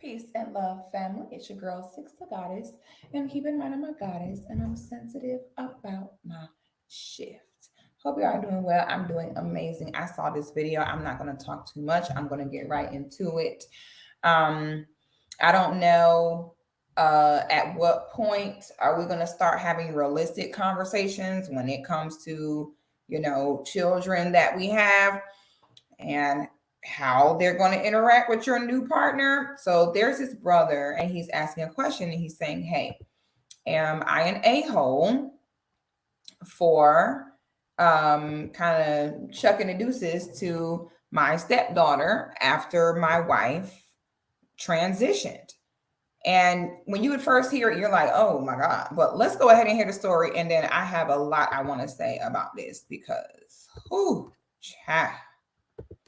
Peace and love, family. It's your girl, Sixthegoddis. And keep in mind, I'm a goddess and I'm sensitive about my shift. Hope you are doing well. I'm doing amazing. I saw this video. I'm not going to talk too much. I'm going to get right into it. Um, I don't know at what point are we going to start having realistic conversations when it comes to, children that we have and how they're going to interact with your new partner. So there's this brother, and he's asking a question, and he's saying, "Hey, am I an a-hole for kind of chucking the deuces to my stepdaughter after my wife transitioned?" And when you would first hear it, you're like, "Oh my God." But let's go ahead and hear the story. And then I have a lot I want to say about this because, whoo, child.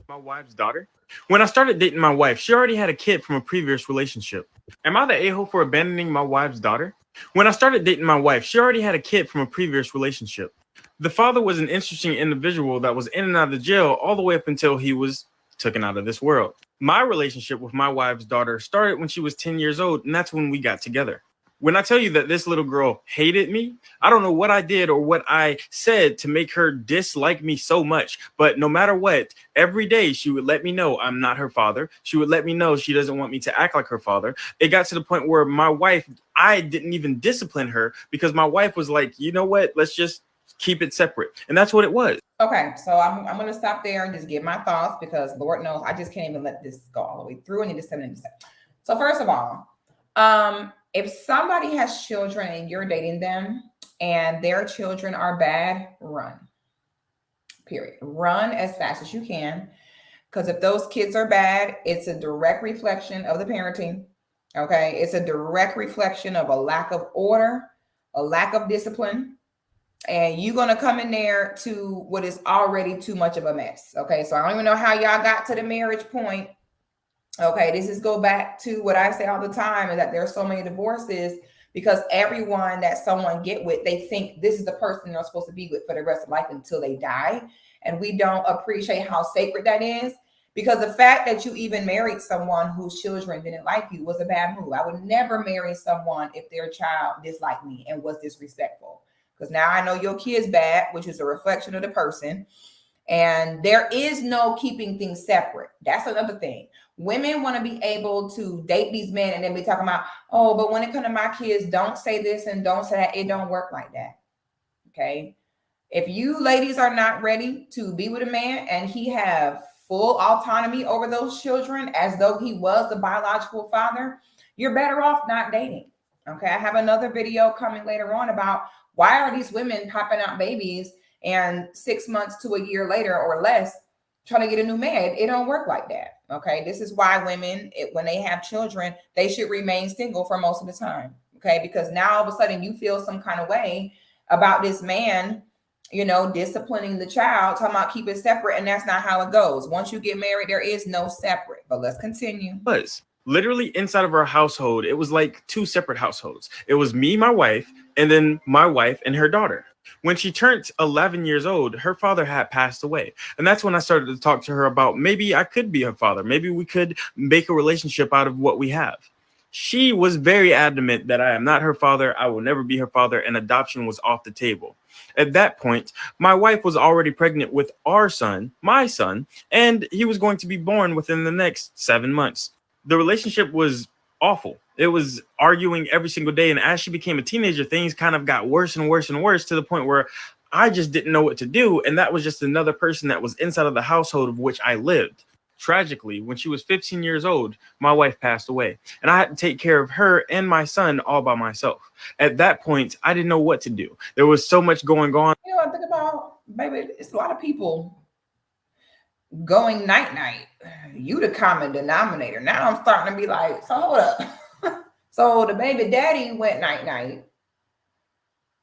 My wife's daughter. When I started dating my wife, she already had a kid from a previous relationship. Am I the a-hole for abandoning my wife's daughter? When I started dating my wife, she already had a kid from a previous relationship. The father was an interesting individual that was in and out of the jail all the way up until he was taken out of this world. My relationship with my wife's daughter started when she was 10 years old, and that's when we got together. When I tell you that this little girl hated me, I don't know what I did or what I said to make her dislike me so much. But no matter what, every day she would let me know I'm not her father. She would let me know she doesn't want me to act like her father. It got to the point where my wife, I didn't even discipline her because my wife was like, you know what, let's just keep it separate. And that's what it was. Okay, so I'm going to stop there and just give my thoughts because Lord knows I just can't even let this go all the way through. I need to 7 minutes. So first of all, if somebody has children and you're dating them and their children are bad, run. Period. Run as fast as you can. Because if those kids are bad, it's a direct reflection of the parenting. Okay. It's a direct reflection of a lack of order, a lack of discipline. And you're going to come in there to what is already too much of a mess. Okay. So I don't even know how y'all got to the marriage point. Okay, this is go back to what I say all the time is that there's so many divorces because everyone that someone get with, they think this is the person they're supposed to be with for the rest of life until they die. And we don't appreciate how sacred that is because the fact that you even married someone whose children didn't like you was a bad move. I would never marry someone if their child disliked me and was disrespectful because now I know your kid's bad, which is a reflection of the person. And there is no keeping things separate. That's another thing. Women want to be able to date these men and then be talking about, oh, but when it comes to my kids, don't say this and don't say that. It don't work like that. Okay. If you ladies are not ready to be with a man and he have full autonomy over those children as though he was the biological father, you're better off not dating. Okay. I have another video coming later on about why are these women popping out babies and 6 months to a year later or less trying to get a new man. It don't work like that. Okay. This is why women, when they have children, they should remain single for most of the time. Okay. Because now all of a sudden you feel some kind of way about this man, disciplining the child, talking about keep it separate. And that's not how it goes. Once you get married, there is no separate, but let's continue. Was literally inside of our household. It was like two separate households. It was me, my wife, and then my wife and her daughter. When she turned 11 years old, her father had passed away. And that's when I started to talk to her about maybe I could be her father. Maybe we could make a relationship out of what we have. She was very adamant that I am not her father. I will never be her father. And adoption was off the table. At that point, my wife was already pregnant with our son, my son, and he was going to be born within the next 7 months. The relationship was awful. It was arguing every single day. And as she became a teenager, things kind of got worse and worse and worse to the point where I just didn't know what to do. And that was just another person that was inside of the household of which I lived. Tragically, when she was 15 years old, my wife passed away. And I had to take care of her and my son all by myself. At that point, I didn't know what to do. There was so much going on. I think about, baby, it's a lot of people going night-night. You the common denominator. Now I'm starting to be like, so hold up. So the baby daddy went night-night.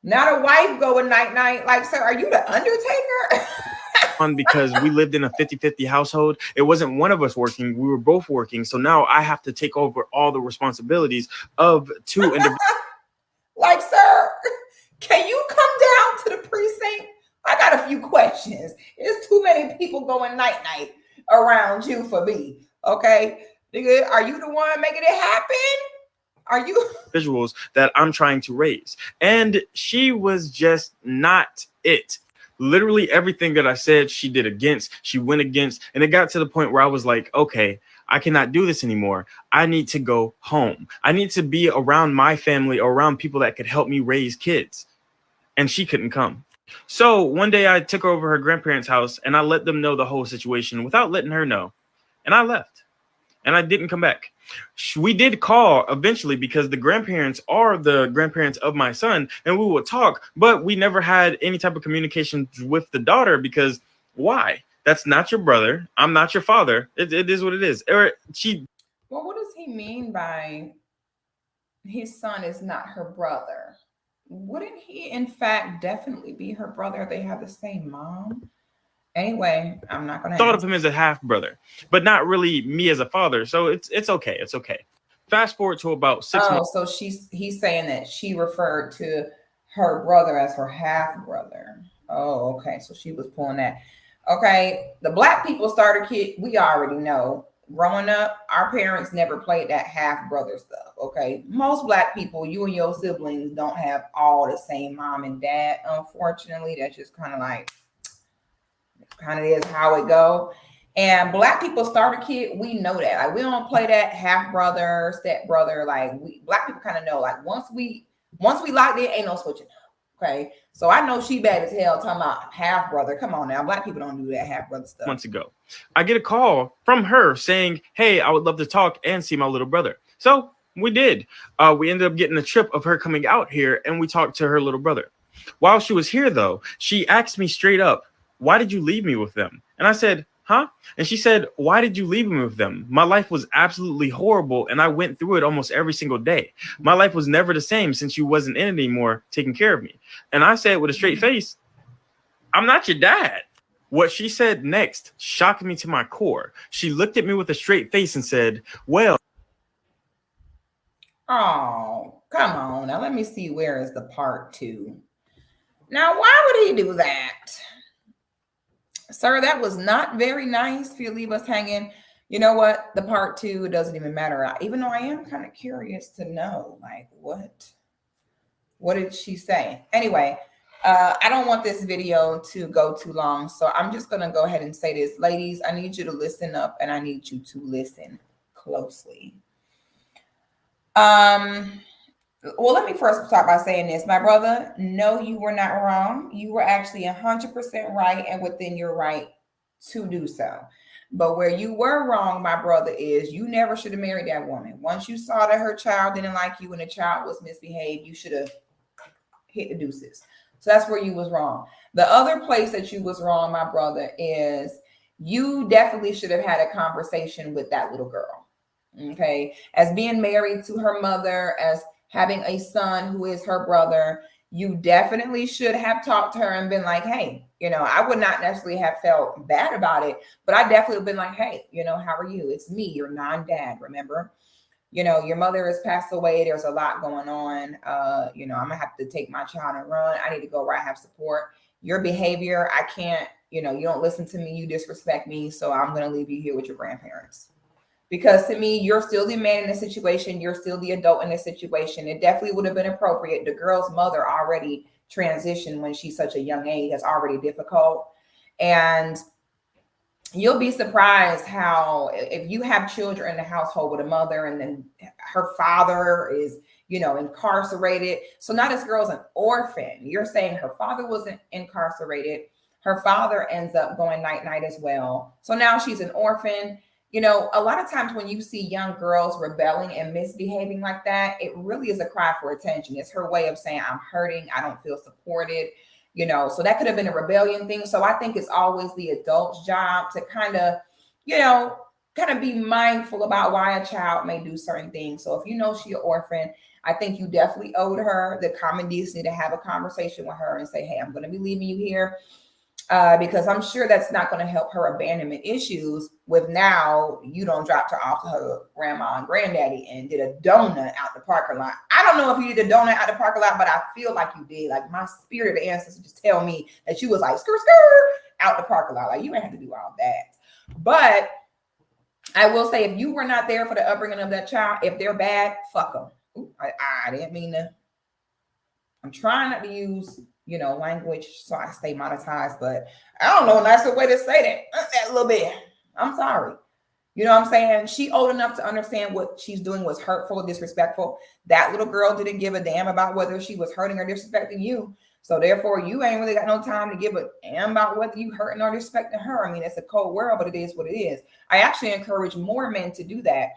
Now the wife going night-night. Like, sir, are you the Undertaker? Because we lived in a 50-50 household. It wasn't one of us working. We were both working. So now I have to take over all the responsibilities of two individuals. Like, sir, can you come down to the precinct? I got a few questions. There's too many people going night-night around you for me. Okay. Nigga, are you the one making it happen? Are you? Visuals that I'm trying to raise. And she was just not it. Literally everything that I said, she did against, she went against. And it got to the point where I was like, okay, I cannot do this anymore. I need to go home. I need to be around my family or around people that could help me raise kids. And she couldn't come. So one day I took her over her grandparents' house and I let them know the whole situation without letting her know. And I left. And I didn't come back. We did call eventually because the grandparents are the grandparents of my son, and we would talk, but we never had any type of communication with the daughter because why? That's not your brother. I'm not your father. It is what it is. Or Well, what does he mean by his son is not her brother? Wouldn't he, in fact, definitely be her brother? They have the same mom. Anyway, I'm not gonna thought of him as a half brother, but not really me as a father. So it's okay. It's okay. Fast forward to about 6 months. So he's saying that she referred to her brother as her half brother. Oh, okay. So she was pulling that. Okay, the Black people starter kit, we already know. Growing up, our parents never played that half brother stuff. Okay, most Black people, you and your siblings don't have all the same mom and dad. Unfortunately, that's just kind of is how it go. And Black people starter kit, we know that. Like we don't play that half brother, step brother. Like Black people kind of know. Like once we locked in, ain't no switching up. Okay, so I know she bad as hell talking about half brother. Come on now, Black people don't do that half brother stuff. Months ago, I get a call from her saying, "Hey, I would love to talk and see my little brother." So we did. We ended up getting a trip of her coming out here, and we talked to her little brother. While she was here, though, she asked me straight up, "Why did you leave me with them?" And I said, "Huh?" And she said, "Why did you leave me with them? My life was absolutely horrible, and I went through it almost every single day. My life was never the same since you wasn't in it anymore, taking care of me." And I said with a straight face, "I'm not your dad." What she said next shocked me to my core. She looked at me with a straight face and said, "Well." Oh, come on. Now let me see, where is the part 2? Now, why would he do that? Sir, that was not very nice for you to leave us hanging. You know what? The part 2 doesn't even matter. Even though I am kind of curious to know, like, what did she say? Anyway, I don't want this video to go too long, so I'm just going to go ahead and say this. Ladies, I need you to listen up, and I need you to listen closely. Well, let me first start by saying this. My brother, no, you were not wrong. You were actually 100% right and within your right to do so. But where you were wrong, my brother, is you never should have married that woman. Once you saw that her child didn't like you and the child was misbehaved, you should have hit the deuces. So that's where you was wrong. The other place that you was wrong, my brother, is you definitely should have had a conversation with that little girl. Okay. As being married to her mother, as having a son who is her brother, you definitely should have talked to her and been like, hey, I would not necessarily have felt bad about it, but I definitely would have been like, hey, how are you? It's me, your non-dad, remember? Your mother has passed away. There's a lot going on. I'm gonna have to take my child and run. I need to go where I have support. Your behavior, I can't, you don't listen to me, you disrespect me, so I'm gonna leave you here with your grandparents. Because to me, you're still the man in the situation. You're still the adult in the situation. It definitely would have been appropriate. The girl's mother already transitioned when she's such a young age. That's already difficult. And you'll be surprised how if you have children in the household with a mother and then her father is, incarcerated. So now this girl's an orphan. You're saying her father wasn't incarcerated. Her father ends up going night-night as well. So now she's an orphan. A lot of times when you see young girls rebelling and misbehaving like that, it really is a cry for attention. It's her way of saying, I'm hurting. I don't feel supported. So that could have been a rebellion thing. So I think it's always the adult's job to kind of be mindful about why a child may do certain things. So if she's an orphan, I think you definitely owed her the common decency to have a conversation with her and say, hey, I'm going to be leaving you here. Because I'm sure that's not going to help her abandonment issues with now you don't dropped her off to her grandma and granddaddy and did a donut out the parking lot. I don't know if you did a donut out the parking lot, but I feel like you did. Like my spirit of the ancestors just tell me that you was like, skr, skr, out the parking lot. Like you ain't have to do all that. But I will say, if you were not there for the upbringing of that child, if they're bad, fuck them. I didn't mean to. I'm trying not to use, language so I stay monetized, but I don't know a nicer way to say that a little bit. I'm sorry. You know what I'm saying? She old enough to understand what she's doing was hurtful, disrespectful. That little girl didn't give a damn about whether she was hurting or disrespecting you. So therefore, you ain't really got no time to give a damn about whether you hurting or disrespecting her. I mean, it's a cold world, but it is what it is. I actually encourage more men to do that.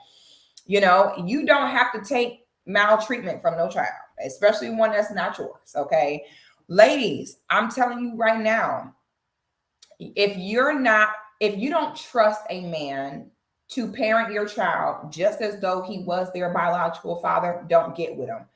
You don't have to take maltreatment from no child, especially one that's not yours. Okay. Ladies, I'm telling you right now, if you don't trust a man to parent your child just as though he was their biological father, don't get with him.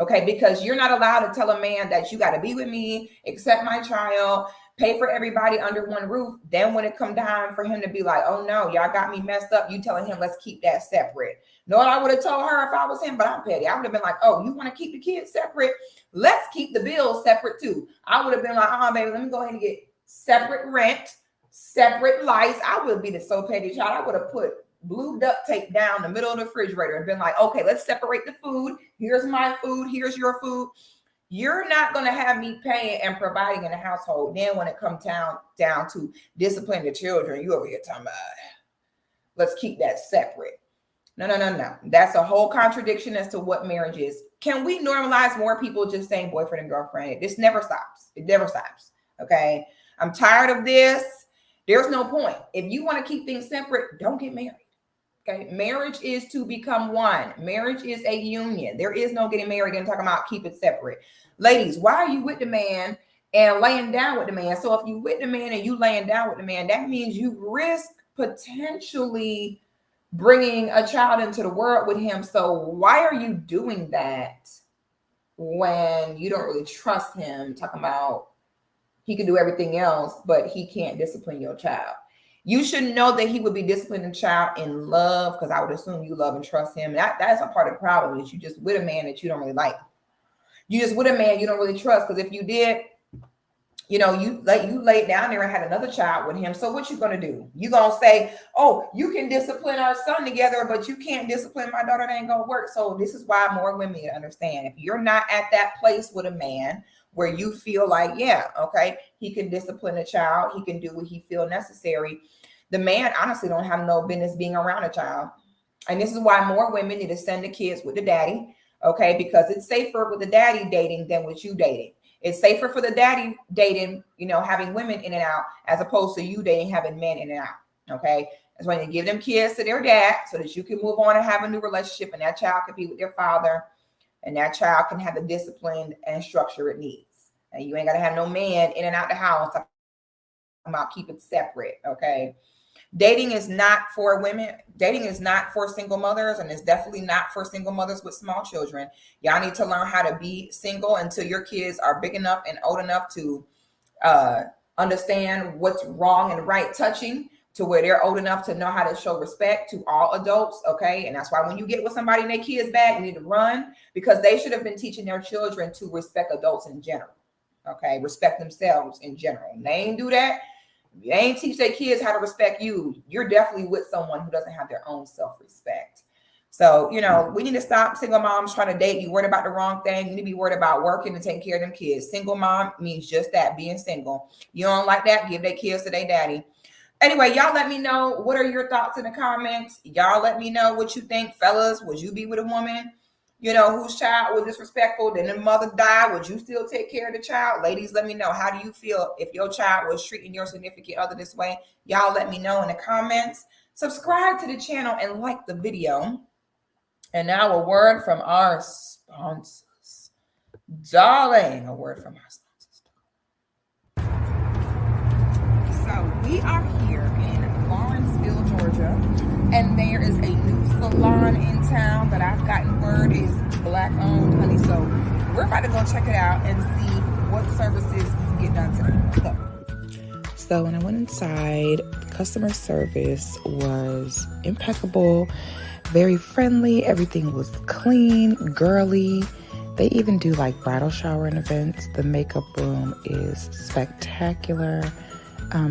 Okay, because you're not allowed to tell a man that you got to be with me, accept my child, pay for everybody under one roof. Then when it come time for him to be like, oh no, y'all got me messed up, you telling him, let's keep that separate. No, I would have told her if I was him, but I'm petty. I would have been like, oh, you want to keep the kids separate? Let's keep the bills separate too. I would have been like, baby, let me go ahead and get separate rent, separate lights. I would be the so petty child. I would have put blue duct tape down the middle of the refrigerator and been like, okay, let's separate the food. Here's my food. Here's your food. You're not going to have me paying and providing in the household. Then when it comes down to discipline the children, you over here talking about, let's keep that separate. No. That's a whole contradiction as to what marriage is. Can we normalize more people just saying boyfriend and girlfriend? This never stops. It never stops. Okay. I'm tired of this. There's no point. If you want to keep things separate, don't get married. Okay. Marriage is to become one. Marriage is a union. There is no getting married and talking about keep it separate. Ladies, why are you with the man and laying down with the man? So if you with the man and you laying down with the man, that means you risk potentially bringing a child into the world with him. So why are you doing that when you don't really trust him? Talking about he can do everything else, but he can't discipline your child. You should know that he would be disciplining the child in love, because I would assume you love and trust him. That's a part of the problem, is you just with a man that you don't really like. You just with a man you don't really trust, because if you did, you laid down there and had another child with him. So what you going to do? You going to say, oh, you can discipline our son together, but you can't discipline my daughter. That ain't going to work. So this is why more women understand. If you're not at that place with a man where you feel like, yeah, okay, he can discipline a child, he can do what he feel necessary, the man honestly don't have no business being around a child. And this is why more women need to send the kids with the daddy, okay, because it's safer with the daddy dating than with you dating. It's safer for the daddy dating, having women in and out, as opposed to you dating, having men in and out. Okay. That's why you give them kids to their dad so that you can move on and have a new relationship, and that child can be with their father, and that child can have the discipline and structure it needs. And you ain't got to have no man in and out the house talking about keep it separate. Okay. Dating is not for women. Dating is not for single mothers, and it's definitely not for single mothers with small children. Y'all need to learn how to be single until your kids are big enough and old enough to understand what's wrong and right touching, to where they're old enough to know how to show respect to all adults. Okay. And that's why when you get with somebody and their kids bad, you need to run, because they should have been teaching their children to respect adults in general. Okay. Respect themselves in general. They ain't do that. You ain't teach their kids how to respect you. You're definitely with someone who doesn't have their own self-respect. So, we need to stop single moms trying to date. You worried about the wrong thing. You need to be worried about working and taking care of them kids. Single mom means just that, being single. You don't like that? Give their kids to their daddy. Anyway, y'all let me know. What are your thoughts in the comments? Y'all let me know what you think. Fellas, would you be with a woman, whose child was disrespectful, then the mother died? Would you still take care of the child? Ladies, let me know. How do you feel if your child was treating your significant other this way? Y'all let me know in the comments. Subscribe to the channel and like the video. And now a word from our sponsors. Darling, a word from our sponsors. So we are here in Lawrenceville, Georgia, and there is a new salon in town that I've gotten word is Black owned, honey. So we're about to go check it out and see what services we can get done today. Let's go. So when I went inside, customer service was impeccable, very friendly. Everything was clean, girly. They even do like bridal shower and events. The makeup room is spectacular.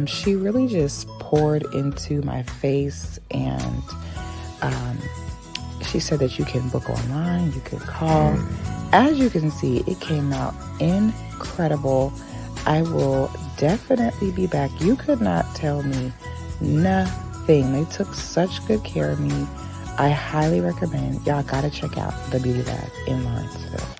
She really just poured into my face, and she said that you can book online, you can call. As you can see, it came out incredible. I will definitely be back. You could not tell me nothing. They took such good care of me. I highly recommend. Y'all gotta check out the Beauty Bag in Lawrenceville.